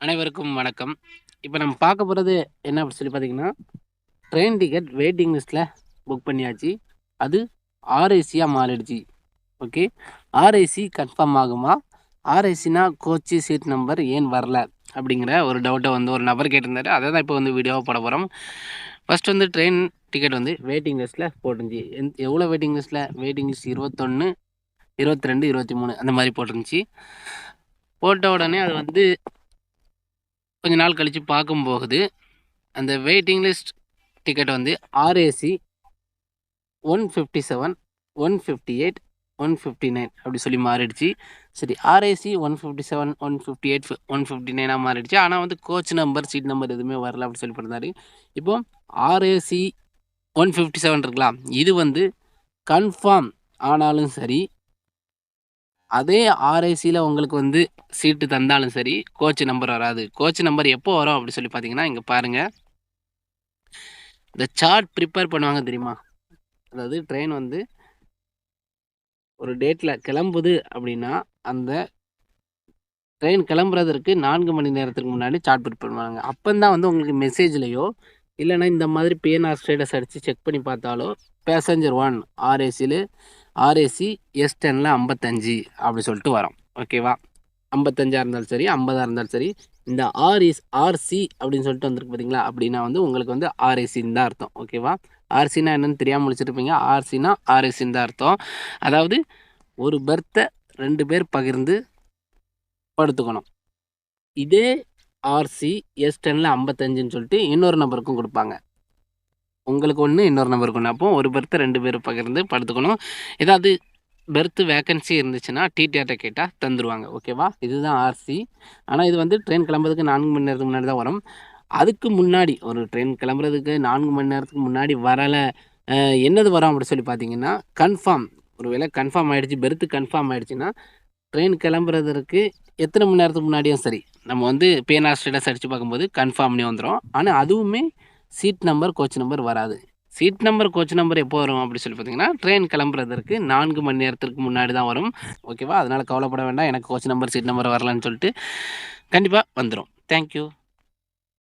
அனைவருக்கும் வணக்கம். இப்போ நம்ம பார்க்க போகிறது என்ன அப்படி சொல்லி பார்த்தீங்கன்னா, ட்ரெயின் டிக்கெட் வெயிட்டிங் லிஸ்ட்டில் புக் பண்ணியாச்சு. அது ஆர்ஐசியாக மாறிடுச்சு. ஓகே, ஆர்ஐசி கன்ஃபார்ம் ஆகுமா? ஆர்ஐசினா கோச்சு சீட் நம்பர் ஏன் வரல அப்படிங்கிற ஒரு டவுட்டை ஒரு நபர் கேட்டிருந்தாரு. அதை தான் இப்போ வீடியோவாக போட போகிறோம். ஃபர்ஸ்ட் ட்ரெயின் டிக்கெட் வெயிட்டிங் லிஸ்ட்டில் போட்டுருந்துச்சு. எவ்வளோ வெயிட்டிங் லிஸ்ட்டில்? வெயிட்டிங் லிஸ்ட் 21, 22, 23 அந்த மாதிரி போட்டிருந்துச்சு. போட்ட உடனே அது கொஞ்ச நாள் கழித்து பார்க்கும்போது அந்த வெயிட்டிங் லிஸ்ட் டிக்கெட் ஆர்ஏசி 157, 158, 159 அப்படி சொல்லி மாறிடுச்சு. சரி, ஆர்ஏசி 157, 158, 159 மாறிடுச்சு. ஆனால் கோச் நம்பர் சீட் நம்பர் எதுவுமே வரல அப்படி சொல்லி பண்ணிருந்தாரு. இப்போ ஆர்ஏசி 157 இருக்கலாம், இது கன்ஃபார்ம் ஆனாலும் சரி, அதே ஆர்ஐசியில் உங்களுக்கு சீட்டு தந்தாலும் சரி, கோச் நம்பர் வராது. கோச் நம்பர் எப்போ வரும் அப்படி சொல்லி பார்த்தீங்கன்னா, இங்கே பாருங்கள், இந்த சார்ட் ப்ரிப்பேர் பண்ணுவாங்க தெரியுமா? அதாவது ட்ரெயின் ஒரு டேட்டில் கிளம்புது அப்படின்னா, அந்த ட்ரெயின் கிளம்புறதற்கு 4 மணி நேரத்துக்கு முன்னாடி சார்ட் ப்ரிப்பேர் பண்ணுவாங்க. அப்போந்தான் உங்களுக்கு மெசேஜ்லேயோ இல்லைன்னா இந்த மாதிரி பிஎன்ஆர் ஸ்டேட்டஸ் அடித்து செக் பண்ணி பார்த்தாலோ பேசஞ்சர் 1 ஆர்ஏசியில் ஆர்ஏசி S10ல் 55 அப்படி சொல்லிட்டு வரும். ஓகேவா? 55 இருந்தாலும் சரி, 50 இருந்தாலும் சரி, இந்த ஆர்சி அப்படின்னு சொல்லிட்டு வந்திருக்கு பார்த்தீங்களா? அப்படின்னா உங்களுக்கு ஆர்ஏசின்னு தான் அர்த்தம். ஓகேவா? ஆர்சினா என்னன்னு தெரியாமல் முடிச்சிருப்பீங்க. ஆர்சினா ஆர்ஏசின்னு தான் அர்த்தம். அதாவது ஒரு பெர்த்தை 2 பேர் பகிர்ந்து படுத்துக்கணும். இதே ஆர்சி S10ல் 55ன்னு சொல்லிட்டு இன்னொரு நம்பருக்கும் கொடுப்பாங்க. உங்களுக்கு ஒன்று, இன்னொரு நம்பருக்கு ஒன்று. அப்போ ஒரு பெர்த்தை 2 பேர் பகிர்ந்து படுத்துக்கணும். ஏதாவது பெர்த்து வேக்கன்சி இருந்துச்சுன்னா டிடிஆர்ட்ட கேட்டால் தந்துடுவாங்க. ஓகேவா? இதுதான் ஆர்சி. ஆனால் இது ட்ரெயின் கிளம்புறதுக்கு 4 மணி நேரத்துக்கு முன்னாடி தான் வரும். அதுக்கு முன்னாடி ஒரு ட்ரெயின் கிளம்புறதுக்கு 4 மணி நேரத்துக்கு முன்னாடி வரலை, என்னது வரும் அப்படி சொல்லி பார்த்தீங்கன்னா, கன்ஃபார்ம், ஒரு வேளை கன்ஃபார்ம் ஆகிடுச்சு, பெர்த்து கன்ஃபார்ம் ஆகிடுச்சுன்னா ட்ரெயின் கிளம்புறதற்கு எத்தனை மணி நேரத்துக்கு முன்னாடியும் சரி, நம்ம பிஎன்ஆர் ஸ்டேட்டஸ் அடித்து பார்க்கும்போது கன்ஃபார்ம்னே வந்துடும். ஆனால் அதுவுமே சீட் நம்பர் கோச் நம்பர் வராது. சீட் நம்பர் கோச் நம்பர் எப்போ வரும் அப்படி சொல்லி பார்த்தீங்கன்னா, ட்ரெயின் கிளம்புறதற்கு 4 மணி நேரத்திற்கு முன்னாடி தான் வரும். ஓகேவா? அதனால் கவலைப்பட வேண்டாம், எனக்கு கோச் நம்பர் சீட் நம்பர் வரலன்னு சொல்லிட்டு. கண்டிப்பாக வந்துடும். தேங்க்யூ.